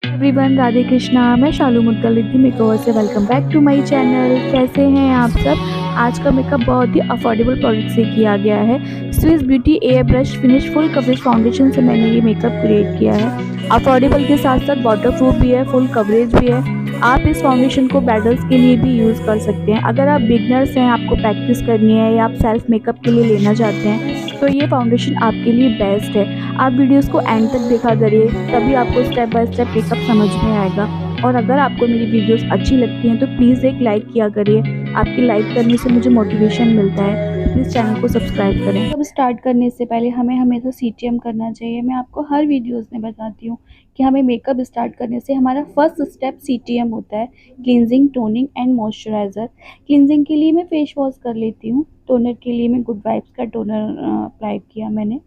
Everyone, Radhe Krishna. मैं Shalu Mudgal Riddhi makeover से welcome back to my channel. कैसे हैं आप सब? आज का मेकअप बहुत ही अफोर्डेबल प्रोडक्ट से किया गया है। Swiss beauty air brush finish full coverage foundation से मैंने ये मेकअप क्रिएट किया है। अफोर्डेबल के साथ साथ वाटरप्रूफ भी है, फुल कवरेज भी है। आप इस फाउंडेशन को ब्राइडल्स के लिए भी यूज़ कर सकते हैं। अगर आप बिगनर्स हैं, आपको प्रैक्टिस करनी है या आप सेल्फ मेकअप के लिए लेना चाहते हैं तो ये फाउंडेशन आपके लिए बेस्ट है। आप वीडियोस को एंड तक देखा करिए, तभी आपको स्टेप बाय स्टेप मेकअप समझ में आएगा। और अगर आपको मेरी वीडियोस अच्छी लगती हैं तो प्लीज़ एक लाइक किया करिए। आपकी लाइक करने से मुझे मोटिवेशन मिलता है। प्लीज़ चैनल को सब्सक्राइब करें। अब स्टार्ट करने से पहले हमें हमेशा सीटीएम करना चाहिए। मैं आपको हर वीडियोस में बताती हूँ कि हमें मेकअप स्टार्ट करने से हमारा फर्स्ट स्टेप सीटीएम होता है, cleansing, toning and moisturiser. Cleansing के लिए मैं फेस वॉश कर लेती हूँ। टोनर के लिए मैं गुड वाइब्स का टोनर अप्लाई किया मैंने।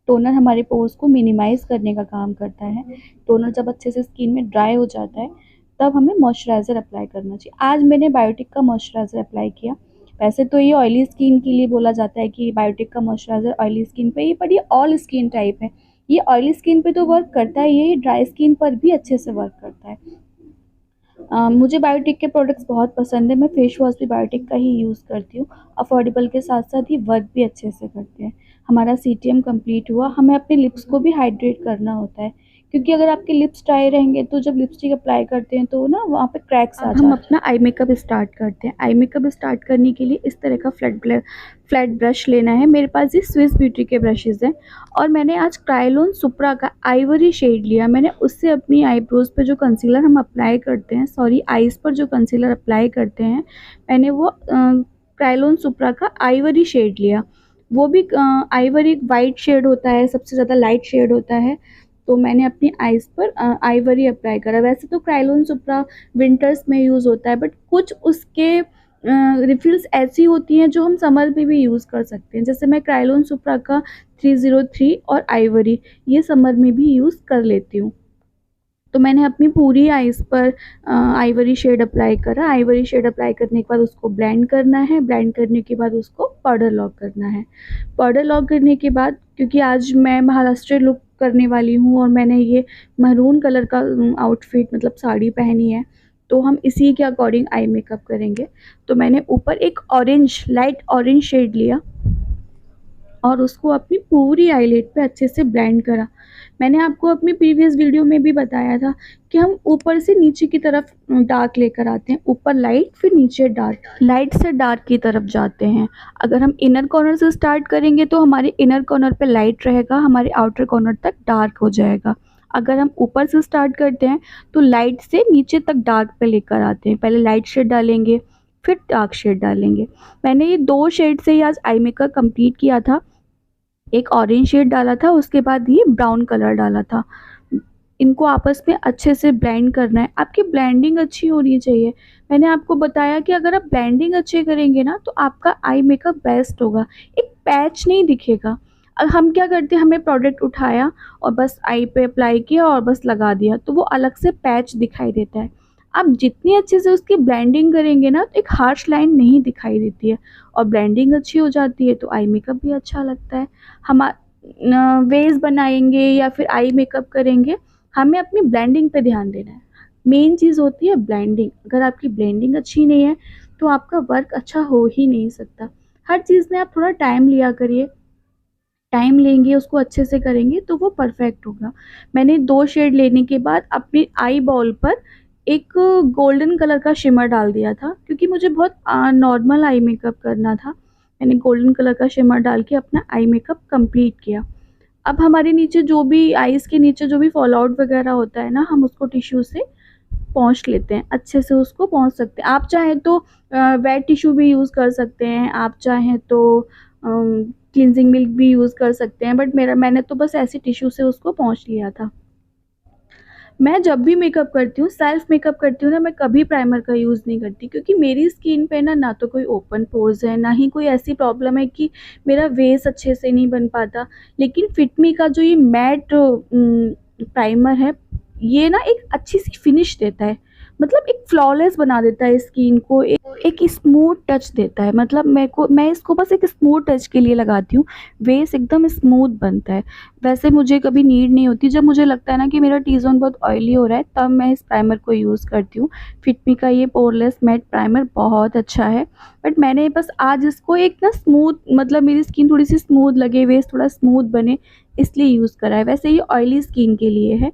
टोनर हमारे पोर्स को मिनिमाइज़ करने का काम करता है। टोनर जब अच्छे से स्किन में ड्राई हो जाता है तब हमें मॉइस्चराइज़र अप्लाई करना चाहिए। आज मैंने बायोटिक का मॉइस्चराइज़र अप्लाई किया। वैसे तो ये ऑयली स्किन के लिए बोला जाता है कि बायोटिक का मॉइस्चराइज़र ऑयली स्किन पे ही, पर ये ऑल स्किन टाइप है। ये ऑयली स्किन पे तो वर्क करता है, ये ड्राई स्किन पर भी अच्छे से वर्क करता है। मुझे बायोटिक के प्रोडक्ट्स बहुत पसंद है। मैं फेस वॉश भी बायोटिक का ही यूज़ करती हूँ। अफोर्डेबल के साथ साथ ही वर्क भी अच्छे से करते हैं। हमारा सीटीएम कंप्लीट हुआ। हमें अपने लिप्स को भी हाइड्रेट करना होता है, क्योंकि अगर आपके लिप्स ड्राई रहेंगे तो जब लिपस्टिक अप्लाई करते हैं तो ना वहाँ पे क्रैक्स आ जाते हैं। हम अपना आई मेकअप स्टार्ट करते हैं। आई मेकअप स्टार्ट करने के लिए इस तरह का फ्लैट ब्रश लेना है। मेरे पास ये स्विस ब्यूटी के ब्रशेज़ हैं और मैंने आज क्रायोलोन सुप्रा का आइवरी शेड लिया। मैंने उससे अपनी आईब्रोज़ पे जो कंसीलर हम अप्लाई करते हैं, सॉरी आईज़ पर जो कंसीलर अप्लाई करते हैं, मैंने वो क्रायोलोन सुप्रा का आइवरी शेड लिया। वो भी आइवरी एक वाइट शेड होता है, सबसे ज़्यादा लाइट शेड होता है। तो मैंने अपनी आईज़ पर आइवरी अप्लाई करा। वैसे तो क्रायोलोन सुप्रा विंटर्स में यूज़ होता है, बट कुछ उसके रिफिल्स ऐसी होती हैं जो हम समर में भी यूज़ कर सकते हैं। जैसे मैं क्रायोलोन सुप्रा का 303 और आइवरी ये समर में भी यूज़ कर लेती हूँ। तो मैंने अपनी पूरी आईज़ पर आइवरी शेड अप्लाई करा। आइवरी शेड अप्लाई करने के बाद उसको ब्लेंड करना है। ब्लेंड करने के बाद उसको पाउडर लॉक करना है। पाउडर लॉक करने के बाद, क्योंकि आज मैं महाराष्ट्र लुक करने वाली हूँ और मैंने ये महरून कलर का आउटफिट मतलब साड़ी पहनी है, तो हम इसी के अकॉर्डिंग आई मेकअप करेंगे। तो मैंने ऊपर एक ऑरेंज, लाइट ऑरेंज शेड लिया और उसको अपनी पूरी आईलिड पे अच्छे से ब्लेंड करा। मैंने आपको अपनी प्रीवियस वीडियो में भी बताया था कि हम ऊपर से नीचे की तरफ डार्क लेकर आते हैं। ऊपर लाइट, फिर नीचे डार्क, लाइट से डार्क की तरफ जाते हैं। अगर हम इनर कॉर्नर से स्टार्ट करेंगे तो हमारे इनर कॉर्नर पे लाइट रहेगा, हमारे आउटर कॉर्नर तक डार्क हो जाएगा। अगर हम ऊपर से स्टार्ट करते हैं तो लाइट से नीचे तक डार्क पे लेकर आते हैं। पहले लाइट शेड डालेंगे, फिर डार्क शेड डालेंगे। मैंने ये 2 शेड से ही आज आई मेकअप कंप्लीट किया था। एक ऑरेंज शेड डाला था, उसके बाद ये ब्राउन कलर डाला था। इनको आपस में अच्छे से ब्लेंड करना है। आपकी ब्लेंडिंग अच्छी होनी चाहिए। मैंने आपको बताया कि अगर आप ब्लेंडिंग अच्छे करेंगे ना तो आपका आई मेकअप बेस्ट होगा। एक पैच नहीं दिखेगा। अब हम क्या करते हैं, हमने प्रोडक्ट उठाया और बस आई पे अप्लाई किया और बस लगा दिया, तो वो अलग से पैच दिखाई देता है। आप जितनी अच्छे से उसकी ब्लेंडिंग करेंगे ना तो एक हार्श लाइन नहीं दिखाई देती है, और ब्लेंडिंग अच्छी हो जाती है तो आई मेकअप भी अच्छा लगता है। हम वेज बनाएंगे या फिर आई मेकअप करेंगे, हमें अपनी ब्लेंडिंग पे ध्यान देना है। मेन चीज़ होती है ब्लेंडिंग। अगर आपकी ब्लेंडिंग अच्छी नहीं है तो आपका वर्क अच्छा हो ही नहीं सकता। हर चीज़ में आप थोड़ा टाइम लिया करिए। टाइम लेंगे, उसको अच्छे से करेंगे तो वो परफेक्ट होगा। मैंने 2 शेड लेने के बाद अपनी आई बॉल पर एक गोल्डन कलर का शिमर डाल दिया था, क्योंकि मुझे बहुत नॉर्मल आई मेकअप करना था। मैंने गोल्डन कलर का शिमर डाल के अपना आई मेकअप कंप्लीट किया। अब हमारे नीचे जो भी आईज़ के नीचे जो भी फॉल आउट वगैरह होता है ना, हम उसको टिश्यू से पोंछ लेते हैं। अच्छे से उसको पोंछ सकते हैं। आप चाहें तो वेट टिश्यू भी यूज़ कर सकते हैं, आप चाहें तो क्लींजिंग मिल्क भी यूज़ कर सकते हैं, बट मैंने तो बस ऐसे टिश्यू से उसको पोंछ लिया था। मैं जब भी मेकअप करती हूँ, सेल्फ मेकअप करती हूँ ना, मैं कभी प्राइमर का यूज़ नहीं करती, क्योंकि मेरी स्किन पे ना तो कोई ओपन पोर्स है, ना ही कोई ऐसी प्रॉब्लम है कि मेरा बेस अच्छे से नहीं बन पाता। लेकिन फिटमी का जो ये मैट प्राइमर है, ये ना एक अच्छी सी फिनिश देता है। मतलब एक फ्लॉलेस बना देता है स्किन को, एक स्मूथ टच देता है। मतलब मैं इसको बस एक स्मूथ टच के लिए लगाती हूँ, बेस एकदम स्मूथ बनता है। वैसे मुझे कभी नीड नहीं होती, जब मुझे लगता है ना कि मेरा टी ज़ोन बहुत ऑयली हो रहा है तब मैं इस प्राइमर को यूज़ करती हूँ। फिटमी का ये पोरलेस मैट प्राइमर बहुत अच्छा है, बट मैंने बस आज इसको एक ना स्मूथ, मतलब मेरी स्किन थोड़ी सी स्मूथ लगे, बेस थोड़ा स्मूथ बने, इसलिए यूज़ करा है। वैसे ये ऑयली स्किन के लिए है।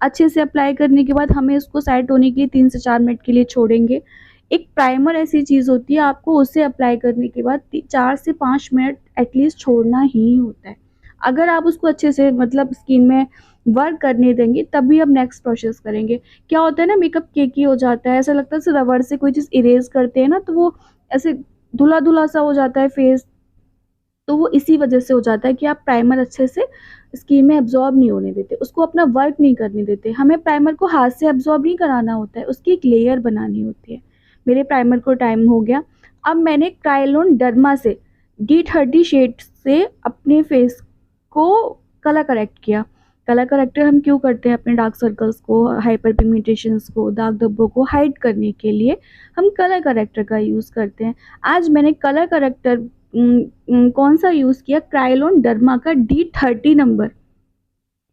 अच्छे से अप्लाई करने के बाद हमें उसको सेट होने के लिए 3 से 4 मिनट के लिए छोड़ेंगे। एक प्राइमर ऐसी चीज़ होती है, आपको उसे अप्लाई करने के बाद 4 से 5 मिनट एटलीस्ट छोड़ना ही होता है। अगर आप उसको अच्छे से मतलब स्किन में वर्क करने देंगे तभी आप नेक्स्ट प्रोसेस करेंगे। क्या होता है ना, मेकअप केकी हो जाता है, ऐसा लगता है जैसे रबड़ से कोई चीज़ इरेज़ करते हैं ना, तो वो ऐसे धुला-धुला सा हो जाता है फेस। तो वो इसी वजह से हो जाता है कि आप प्राइमर अच्छे से स्किन में एब्ज़ॉर्ब नहीं होने देते, उसको अपना वर्क नहीं करने देते। हमें प्राइमर को हाथ से एब्ज़ॉर्ब नहीं कराना होता है, उसकी एक लेयर बनानी होती है। मेरे प्राइमर को टाइम हो गया। अब मैंने क्रायोलन डर्मा से D30 शेड से अपने फेस को कलर करेक्ट किया। कलर करेक्टर हम क्यों करते हैं? अपने डार्क सर्कल्स को, हाइपर पिगमेंटेशंस को, दाग धब्बों को हाइड करने के लिए हम कलर करेक्टर का यूज़ करते हैं। आज मैंने कलर करेक्टर कौन सा यूज़ किया? क्रायोलन डर्मा का D30 नंबर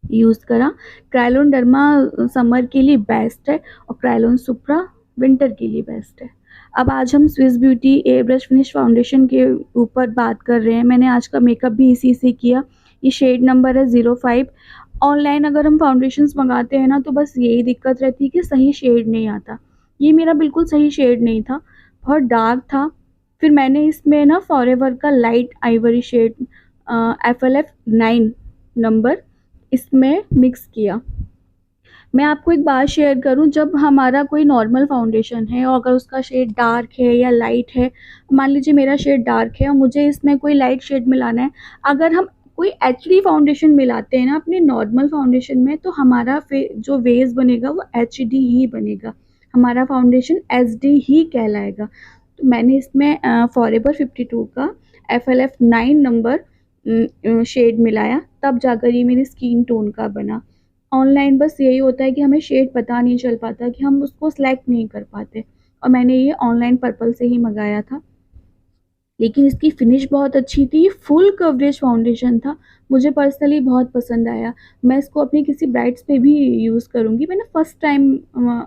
यूज़ करा। क्रायोलन डर्मा समर के लिए बेस्ट है और क्रायोलन सुप्रा विंटर के लिए बेस्ट है। अब आज हम Swiss beauty air brush finish foundation के ऊपर बात कर रहे हैं। मैंने आज का मेकअप भी इसी से किया। ये शेड नंबर है 05। ऑनलाइन अगर हम फाउंडेशंस मंगाते हैं ना, तो बस यही दिक्कत रहती है कि सही शेड नहीं आता। ये मेरा बिल्कुल सही शेड नहीं था, बहुत डार्क था। फिर मैंने इसमें ना फॉरएवर का light ivory shade FLF 9 number इसमें मिक्स किया। मैं आपको एक बात शेयर करूं, जब हमारा कोई नॉर्मल फाउंडेशन है और अगर उसका शेड डार्क है या लाइट है, मान लीजिए मेरा शेड डार्क है और मुझे इसमें कोई लाइट शेड मिलाना है, अगर हम कोई HD फाउंडेशन मिलाते हैं ना अपने नॉर्मल फाउंडेशन में, तो हमारा जो बेस बनेगा वो HD ही बनेगा, हमारा फाउंडेशन SD ही कहलाएगा। तो मैंने इसमें फॉरएवर 52 का FLF 9 नंबर शेड मिलाया, तब जाकर ये मेरी स्किन टोन का बना। ऑनलाइन बस यही होता है कि हमें शेड पता नहीं चल पाता, कि हम उसको सेलेक्ट नहीं कर पाते, और मैंने ये ऑनलाइन पर्पल से ही मंगाया था। लेकिन इसकी फिनिश बहुत अच्छी थी, फुल कवरेज फाउंडेशन था, मुझे पर्सनली बहुत पसंद आया। मैं इसको अपनी किसी ब्राइड्स पे भी यूज़ करूँगी। मैंने फ़र्स्ट टाइम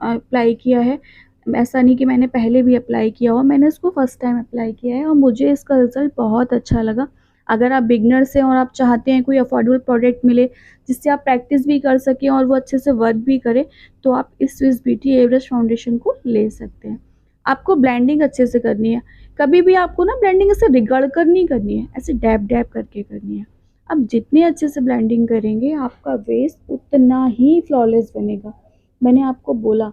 अप्लाई किया है, ऐसा नहीं कि मैंने पहले भी अप्लाई किया हो, मैंने इसको फ़र्स्ट टाइम अप्लाई किया है और मुझे इसका रिज़ल्ट बहुत अच्छा लगा। अगर आप बिगनर्स हैं और आप चाहते हैं कोई अफोर्डेबल प्रोडक्ट मिले जिससे आप प्रैक्टिस भी कर सकें और वो अच्छे से वर्क भी करे, तो आप इस Swiss beauty air brush foundation को ले सकते हैं। आपको ब्लेंडिंग अच्छे से करनी है। कभी भी आपको ना ब्लेंडिंग ऐसे रिगड़ कर नहीं करनी है, ऐसे डैब डैब करके करनी है। आप जितने अच्छे से ब्लेंडिंग करेंगे आपका बेस उतना ही फ्लॉलेस बनेगा। मैंने आपको बोला।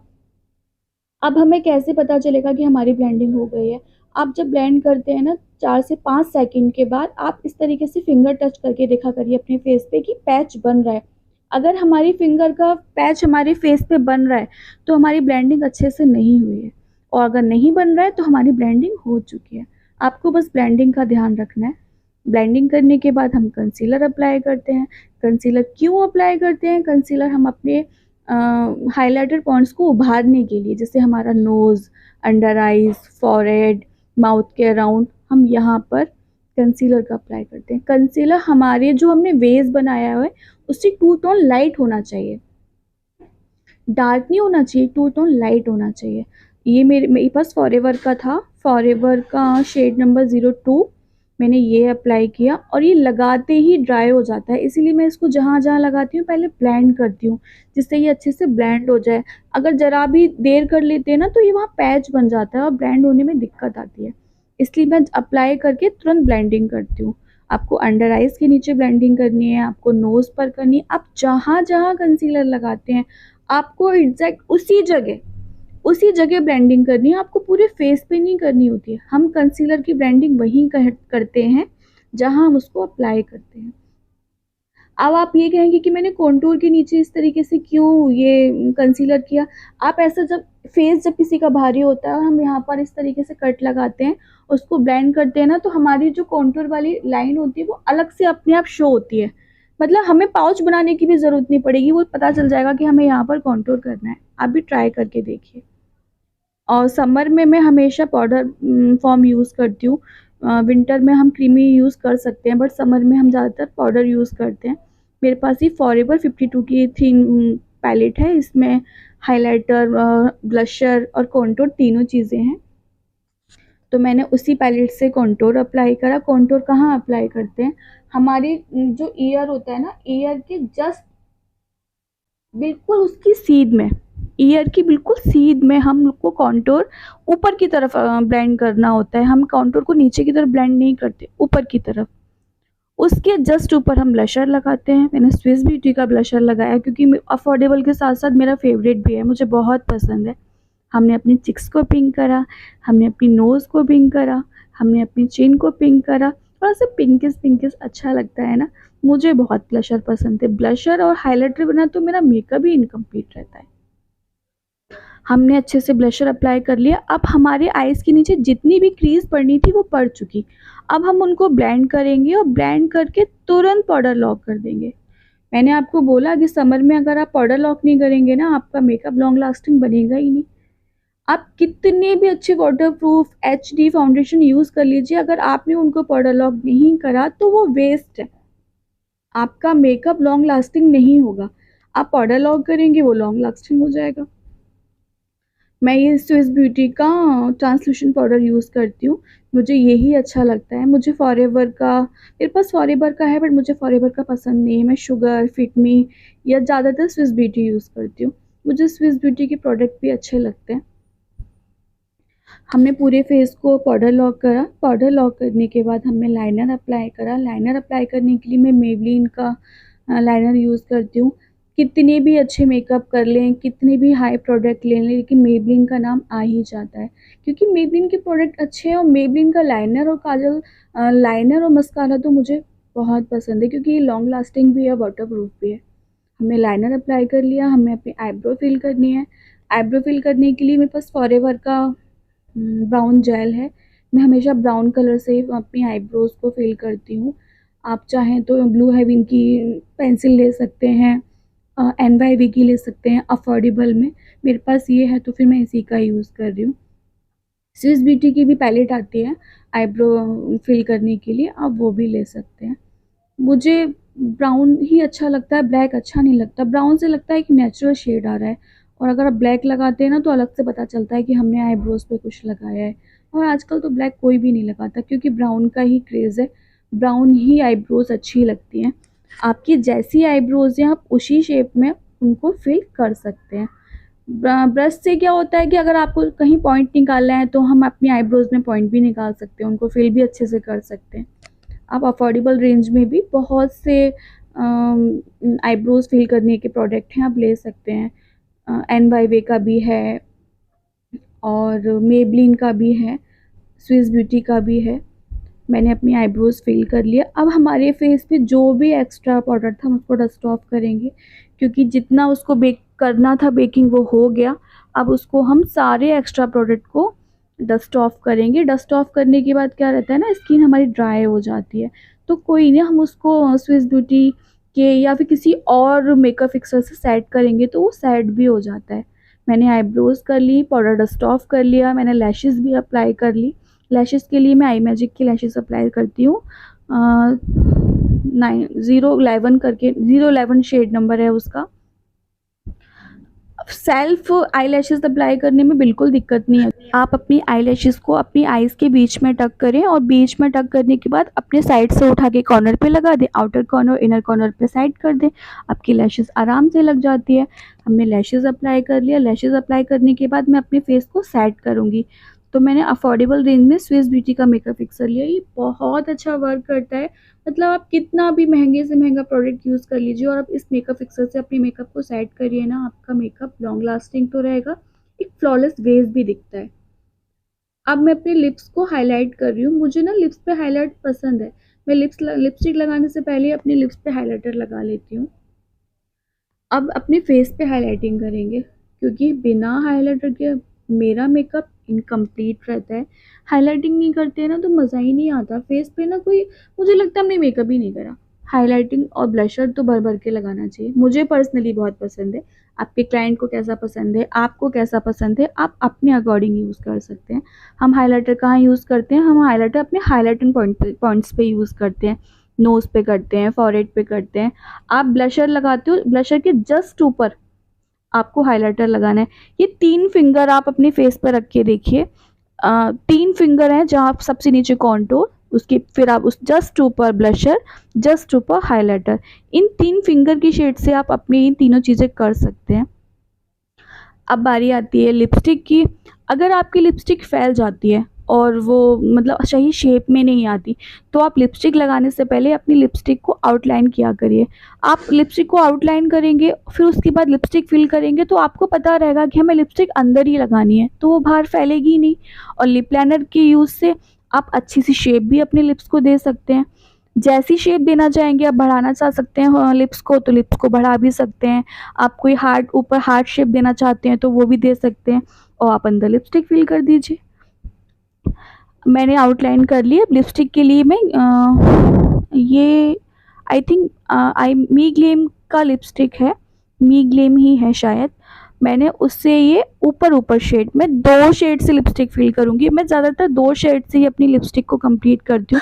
अब हमें कैसे पता चलेगा कि हमारी ब्लेंडिंग हो गई है? आप जब ब्लेंड करते हैं ना, 4 से 5 सेकंड के बाद आप इस तरीके से फिंगर टच करके देखा करिए अपने फेस पे कि पैच बन रहा है। अगर हमारी फिंगर का पैच हमारे फेस पे बन रहा है तो हमारी ब्लेंडिंग अच्छे से नहीं हुई है, और अगर नहीं बन रहा है तो हमारी ब्लेंडिंग हो चुकी है। आपको बस ब्लेंडिंग का ध्यान रखना है। ब्लेंडिंग करने के बाद हम कंसीलर अप्लाई करते हैं। कंसीलर क्यों अप्लाई करते हैं? कंसीलर हम अपने हाइलाइटर पॉइंट्स को उभारने के लिए, जैसे हमारा nose, under eyes, forehead, mouth के अराउंड, हम यहाँ पर कंसीलर का अप्लाई करते हैं। कंसीलर हमारे जो हमने बेस बनाया हुआ है उससे टू टोन लाइट होना चाहिए, डार्क नहीं होना चाहिए, टू टोन लाइट होना चाहिए। ये मेरे पास फॉरएवर का था, फॉरएवर का शेड नंबर 02। मैंने ये अप्लाई किया और ये लगाते ही ड्राई हो जाता है, इसीलिए मैं इसको जहाँ जहाँ लगाती हूँ पहले ब्लेंड करती हूँ, जिससे ये अच्छे से ब्लेंड हो जाए। अगर ज़रा भी देर कर लेते हैं ना तो ये वहाँ पैच बन जाता है और ब्लेंड होने में दिक्कत आती है, इसलिए मैं अप्लाई करके तुरंत ब्लेंडिंग करती हूँ। आपको अंडर आइज़ के नीचे ब्लेंडिंग करनी है, आपको नोज़ पर करनी है। आप जहाँ जहाँ कंसीलर लगाते हैं आपको एग्जैक्ट उसी जगह ब्लेंडिंग करनी है, आपको पूरे फेस पे नहीं करनी होती है। हम कंसीलर की ब्लेंडिंग वहीं करते हैं जहां हम उसको अप्लाई करते हैं। अब आप ये कहेंगे कि मैंने कॉन्टूर के नीचे इस तरीके से क्यों ये कंसीलर किया? आप ऐसा जब किसी का भारी होता है, हम यहाँ पर इस तरीके से कट लगाते हैं, उसको ब्लेंड करते हैं ना, तो हमारी जो कॉन्टूर वाली लाइन होती है वो अलग से अपने आप शो होती है। मतलब हमें पाउच बनाने की भी ज़रूरत नहीं पड़ेगी, वो पता चल जाएगा कि हमें यहाँ पर कॉन्टूर करना है। आप भी ट्राई करके देखिए। और समर में मैं हमेशा पाउडर फॉर्म यूज़ करती हूँ। विंटर में हम क्रीमी यूज़ कर सकते हैं, बट समर में हम ज़्यादातर पाउडर यूज़ करते हैं। मेरे पास ये फॉरएवर 52 की थीन पैलेट है। इसमें हाइलाइटर, ब्लशर और कॉन्टूर तीनों चीज़ें हैं। तो मैंने उसी पैलेट से कॉन्टूर अप्लाई करा। कॉन्टूर कहाँ अप्लाई करते हैं, हमारी जो ईयर होता है ना, ईयर के जस्ट बिल्कुल उसकी सीध में, ईयर की बिल्कुल सीध में हम लोग को कॉन्टूर ऊपर की तरफ ब्लेंड करना होता है। हम कॉन्टूर को नीचे की तरफ ब्लेंड नहीं करते, ऊपर की तरफ। उसके जस्ट ऊपर हम ब्लशर लगाते हैं। मैंने स्विस ब्यूटी का ब्लशर लगाया क्योंकि अफोर्डेबल के साथ साथ मेरा फेवरेट भी है, मुझे बहुत पसंद है। हमने अपनी चिक्स को पिंक करा, हमने अपनी नोज़ को पिंक करा, हमने अपनी चिन को पिंक करा। थोड़ा सा पिंकिश पिंकिश अच्छा लगता है ना, मुझे बहुत ब्लशर पसंद है। ब्लशर और हाइलाइटर बिना तो मेरा मेकअप ही इनकम्प्लीट रहता है। हमने अच्छे से ब्लशर अप्लाई कर लिया। अब हमारे आईज़ के नीचे जितनी भी क्रीज पड़नी थी वो पड़ चुकी। अब हम उनको ब्लेंड करेंगे और ब्लेंड करके तुरंत पाउडर लॉक कर देंगे। मैंने आपको बोला कि समर में अगर आप पाउडर लॉक नहीं करेंगे ना, आपका मेकअप लॉन्ग लास्टिंग बनेगा ही नहीं। आप कितने भी अच्छे वाटरप्रूफ एचडी फाउंडेशन यूज़ कर लीजिए, अगर आपने उनको पाउडर लॉक नहीं करा तो वो वेस्ट है। आपका मेकअप लॉन्ग लास्टिंग नहीं होगा। आप पाउडर लॉक करेंगे, वो लॉन्ग लास्टिंग हो जाएगा। मैं ये स्विस ब्यूटी का ट्रांसल्यूशन पाउडर यूज़ करती हूँ, मुझे यही अच्छा लगता है। मुझे फॉरएवर का, मेरे पास फॉरएवर का है बट मुझे फॉरएवर का पसंद नहीं है। मैं शुगर, फिटमी या ज़्यादातर स्विस ब्यूटी यूज़ करती हूँ। मुझे स्विस ब्यूटी के प्रोडक्ट भी अच्छे लगते हैं। हमने पूरे फेस को पाउडर लॉक करा। पाउडर लॉक करने के बाद हमने लाइनर अप्लाई करा। लाइनर अप्लाई करने के लिए मैं मेबलिन का लाइनर यूज़ करती हूँ। कितने भी अच्छे मेकअप कर लें, कितने भी हाई प्रोडक्ट ले लें, लेकिन मेबलिन का नाम आ ही जाता है क्योंकि मेबलिन के प्रोडक्ट अच्छे हैं। और मेबलिन का लाइनर और काजल, लाइनर और मस्कारा तो मुझे बहुत पसंद है क्योंकि ये लॉन्ग लास्टिंग भी है, वाटरप्रूफ भी है। हमने लाइनर अप्लाई कर लिया। हमें अपनी आईब्रो फिल करनी है। आईब्रो फिल करने के लिए मेरे पास फॉरएवर का ब्राउन जेल है। मैं हमेशा ब्राउन कलर से अपनी आईब्रोज़ को फिल करती हूँ। आप चाहें तो ब्लू हेवन की पेंसिल ले सकते हैं, NYV की ले सकते हैं अफोर्डेबल में। मेरे पास ये है तो फिर मैं इसी का यूज़ कर रही हूँ। स्विस ब्यूटी की भी पैलेट आती है आईब्रो फिल करने के लिए, आप वो भी ले सकते हैं। मुझे ब्राउन ही अच्छा लगता है, ब्लैक अच्छा नहीं लगता। ब्राउन से लगता है कि नेचुरल शेड आ रहा है, और अगर आप ब्लैक लगाते हैं ना तो अलग से पता चलता है कि हमने आईब्रोज़ पे कुछ लगाया है। और आजकल तो ब्लैक कोई भी नहीं लगाता क्योंकि ब्राउन का ही क्रेज़ है। ब्राउन ही आईब्रोज़ अच्छी लगती हैं। आपकी जैसी आईब्रोज़ हैं आप उसी शेप में उनको फिल कर सकते हैं। ब्रश से क्या होता है कि अगर आपको कहीं पॉइंट निकालना है तो हम अपनी आईब्रोज़ में पॉइंट भी निकाल सकते हैं, उनको फिल भी अच्छे से कर सकते हैं। आप अफोर्डेबल रेंज में भी बहुत से आईब्रोज़ फिल करने के प्रोडक्ट हैं, आप ले सकते हैं। NYV का भी है और मेबलिन का भी है, स्विस ब्यूटी का भी है। मैंने अपनी आईब्रोज़ फिल कर लिया। अब हमारे फेस पे जो भी एक्स्ट्रा पाउडर था हम उसको डस्ट ऑफ करेंगे क्योंकि जितना उसको बेक करना था बेकिंग वो हो गया। अब उसको हम सारे एक्स्ट्रा प्रोडक्ट को डस्ट ऑफ करेंगे। डस्ट ऑफ करने के बाद क्या रहता है ना, स्किन हमारी ड्राई हो जाती है, तो कोई नहीं, हम उसको स्विस ब्यूटी के या फिर किसी और मेकअप फिक्सर से सेट करेंगे तो वो सेट भी हो जाता है। मैंने आईब्रोज़ कर ली, पाउडर डस्ट ऑफ कर लिया, मैंने लैशेज़ भी अप्लाई कर ली। लैशेज़ के लिए मैं आई मैजिक की लैशेज़ अप्लाई करती हूँ। 011 करके 011 शेड नंबर है उसका। सेल्फ आई लैशेज़ अप्लाई करने में बिल्कुल दिक्कत नहीं है। आप अपनी आई लैशेज़ को अपनी आईज़ के बीच में टक करें और बीच में टक करने के बाद अपने साइड से उठा के कॉर्नर पे लगा दें, आउटर कॉर्नर इनर कॉर्नर पे साइड कर दें, आपकी लैशेज़ आराम से लग जाती है। हमने लैशेज़ अप्लाई कर लिया। लैशेज़ अप्लाई करने के बाद मैं अपने फेस को सेट करूँगी। तो मैंने अफोर्डेबल रेंज में स्विस ब्यूटी का मेकअप फिक्सर लिया। ये बहुत अच्छा वर्क करता है। मतलब आप कितना भी महंगे से महंगा प्रोडक्ट यूज़ कर लीजिए और आप इस मेकअप फिक्सर से अपने मेकअप को सेट करिए ना, आपका मेकअप लॉन्ग लास्टिंग तो रहेगा, एक फ्लॉलेस बेस भी दिखता है। अब मैं अपने लिप्स को हाईलाइट कर रही हूँ। मुझे ना लिप्स पे हाईलाइट पसंद है। मैं लिपस्टिक लगाने से पहले अपने लिप्स पे हाईलाइटर लगा लेती हूँ। अब अपने फेस पे हाइलाइटिंग करेंगे क्योंकि बिना हाइलाइटर के मेरा मेकअप इनकम्प्लीट रहता है। हाइलाइटिंग नहीं करते हैं ना तो मज़ा ही नहीं आता फेस पे ना, कोई मुझे लगता है हमने मेकअप ही नहीं करा। हाइलाइटिंग और ब्लशर तो भर भर के लगाना चाहिए, मुझे पर्सनली बहुत पसंद है। आपके क्लाइंट को कैसा पसंद है, आपको कैसा पसंद है, आप अपने अकॉर्डिंग यूज़ कर सकते हैं। हम हाइलाइटर कहाँ यूज़ करते हैं, हम हाइलाइटर अपने हाइलाइटिंग पॉइंट्स पे यूज़ करते हैं, नोज़ पे करते हैं, फॉरहेड पे करते हैं। आप ब्लशर लगाते हो, ब्लशर के जस्ट ऊपर आपको हाइलाइटर लगाना है। ये 3 फिंगर आप अपने फेस पर रख के देखिए। 3 फिंगर हैं, जहाँ आप सबसे नीचे कॉन्टूर, उसके फिर आप उस जस्ट ऊपर ब्लशर, जस्ट ऊपर हाइलाइटर। इन 3 फिंगर की शेड से आप अपनी इन तीनों चीज़ें कर सकते हैं। अब बारी आती है लिपस्टिक की। अगर आपकी लिपस्टिक फैल जाती है और वो मतलब सही शेप में नहीं आती, तो आप लिपस्टिक लगाने से पहले अपनी लिपस्टिक को आउटलाइन किया करिए। आप लिपस्टिक को आउटलाइन करेंगे, फिर उसके बाद लिपस्टिक फिल करेंगे, तो आपको पता रहेगा कि हमें लिपस्टिक अंदर ही लगानी है, तो वो बाहर फैलेगी नहीं। और लिप लाइनर के यूज़ से आप अच्छी सी शेप भी अपने लिप्स को दे सकते हैं। जैसी शेप देना चाहेंगे, आप बढ़ाना चाह सकते हैं लिप्स को, तो लिप्स को बढ़ा भी सकते हैं। आप कोई हार्ट ऊपर हार्ट शेप देना चाहते हैं तो वो भी दे सकते हैं, और आप अंदर लिपस्टिक फिल कर दीजिए। मैंने आउटलाइन कर ली। अब लिपस्टिक के लिए मैं ये I think I me glam का लिपस्टिक है, मी ग्लेम ही है शायद। मैंने उससे ये ऊपर शेड में 2 शेड से लिपस्टिक फिल करूँगी। मैं ज़्यादातर 2 शेड से ही अपनी लिपस्टिक को कंप्लीट करती हूँ।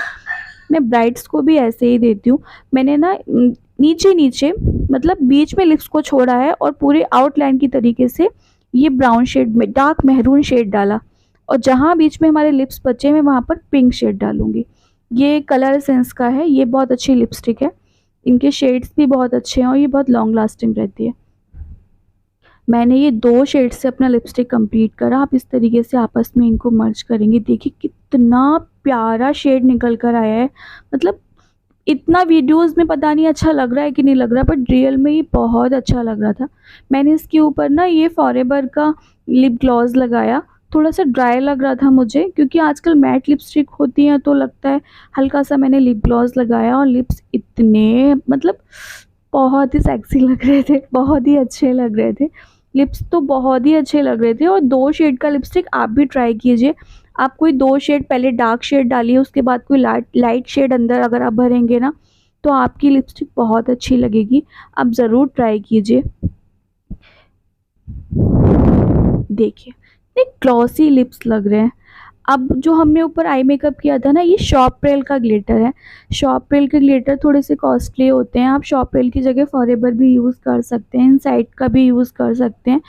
मैं ब्राइड्स को भी ऐसे ही देती हूँ। मैंने ना नीचे नीचे मतलब बीच में लिप्स को छोड़ा है और पूरे आउटलाइन की तरीके से ये ब्राउन शेड में डार्क मेहरून शेड डाला, और जहाँ बीच में हमारे लिप्स बचे मैं वहाँ पर पिंक शेड डालूंगी। ये कलर सेंस का है, ये बहुत अच्छी लिपस्टिक है। इनके शेड्स भी बहुत अच्छे हैं और ये बहुत लॉन्ग लास्टिंग रहती है। मैंने ये 2 शेड से अपना लिपस्टिक कंप्लीट करा। आप इस तरीके से आपस में इनको मर्ज करेंगे, देखिए कितना प्यारा शेड निकल कर आया है। मतलब इतना वीडियोस में पता नहीं अच्छा लग रहा है कि नहीं लग रहा, बट रियल में ये बहुत अच्छा लग रहा था। मैंने इसके ऊपर ना ये फॉरएवर का लिप ग्लॉस लगाया। थोड़ा सा ड्राई लग रहा था मुझे, क्योंकि आजकल मैट लिपस्टिक होती हैं तो लगता है हल्का सा मैंने लिप ग्लॉस लगाया, और लिप्स इतने मतलब बहुत ही सेक्सी लग रहे थे, बहुत ही अच्छे लग रहे थे। लिप्स तो बहुत ही अच्छे लग रहे थे। और 2 शेड का लिपस्टिक आप भी ट्राई कीजिए। आप कोई 2 शेड पहले डार्क शेड डालिए, उसके बाद कोई लाइट शेड अंदर अगर आप भरेंगे ना, तो आपकी लिपस्टिक बहुत अच्छी लगेगी। आप ज़रूर ट्राई कीजिए। देखिए इतने ग्लॉसी लिप्स लग रहे हैं। अब जो हमने ऊपर आई मेकअप किया था ना, ये शॉपरेल का ग्लिटर है। शॉपरेल के ग्लिटर थोड़े से कॉस्टली होते हैं। आप शॉपरेल की जगह फॉरएवर भी यूज़ कर सकते हैं, इनसाइड का भी यूज़ कर सकते हैं।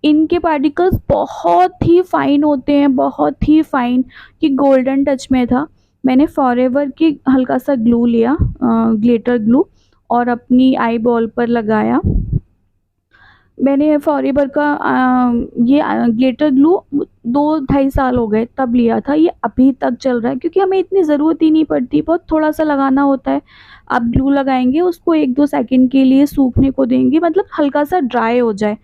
इनके पार्टिकल्स बहुत ही फाइन होते हैं, बहुत ही फाइन। ये गोल्डन टच में था। मैंने फॉरएवर की हल्का सा ग्लू लिया, ग्लिटर ग्लू, और अपनी आई बॉल पर लगाया। मैंने फॉरएवर का ये ग्लिटर ग्लू 2-2.5 साल हो गए तब लिया था। ये अभी तक चल रहा है, क्योंकि हमें इतनी ज़रूरत ही नहीं पड़ती, बहुत थोड़ा सा लगाना होता है। आप ग्लू लगाएंगे, उसको 1-2 सेकंड के लिए सूखने को देंगे, मतलब हल्का सा ड्राई हो जाए।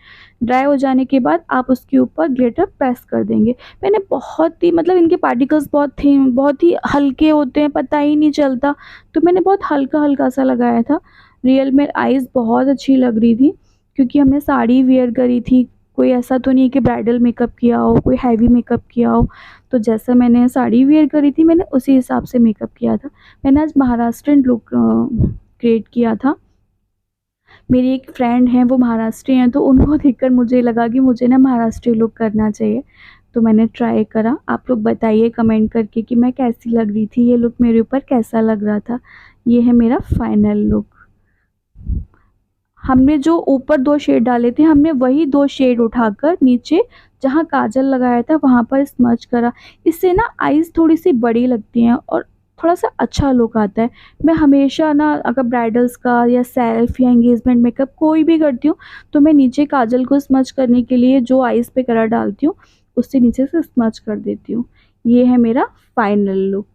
ड्राई हो जाने के बाद आप उसके ऊपर ग्लिटर प्रेस कर देंगे। मैंने बहुत ही मतलब इनके पार्टिकल्स बहुत ही हल्के होते हैं, पता ही नहीं चलता, तो मैंने बहुत हल्का हल्का सा लगाया था। रियल में आइज़ बहुत अच्छी लग रही थी, क्योंकि हमने साड़ी वेयर करी थी। कोई ऐसा तो नहीं कि ब्राइडल मेकअप किया हो, कोई हैवी मेकअप किया हो। तो जैसा मैंने साड़ी वेयर करी थी, मैंने उसी हिसाब से मेकअप किया था। मैंने आज महाराष्ट्रियन लुक क्रिएट किया था। मेरी एक फ्रेंड हैं, वो महाराष्ट्री हैं, तो उनको देखकर मुझे लगा कि मुझे ना महाराष्ट्री लुक करना चाहिए, तो मैंने ट्राई करा। आप लोग बताइए कमेंट करके कि मैं कैसी लग रही थी, ये लुक मेरे ऊपर कैसा लग रहा था। ये है मेरा फाइनल लुक। हमने जो ऊपर 2 शेड डाले थे, हमने वही 2 शेड उठाकर नीचे जहाँ काजल लगाया था वहाँ पर स्मच करा। इससे ना आईज़ थोड़ी सी बड़ी लगती हैं और थोड़ा सा अच्छा लुक आता है। मैं हमेशा ना अगर ब्राइडल्स का या सेल्फ या एंगेजमेंट मेकअप कोई भी करती हूँ, तो मैं नीचे काजल को स्मच करने के लिए जो आईज़ पे कलर डालती हूँ, उससे नीचे से स्मच कर देती हूँ। ये है मेरा फाइनल लुक।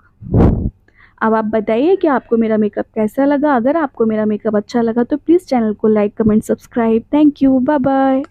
अब आप बताइए कि आपको मेरा मेकअप कैसा लगा। अगर आपको मेरा मेकअप अच्छा लगा तो प्लीज़ चैनल को like, comment, subscribe. Thank you, bye bye.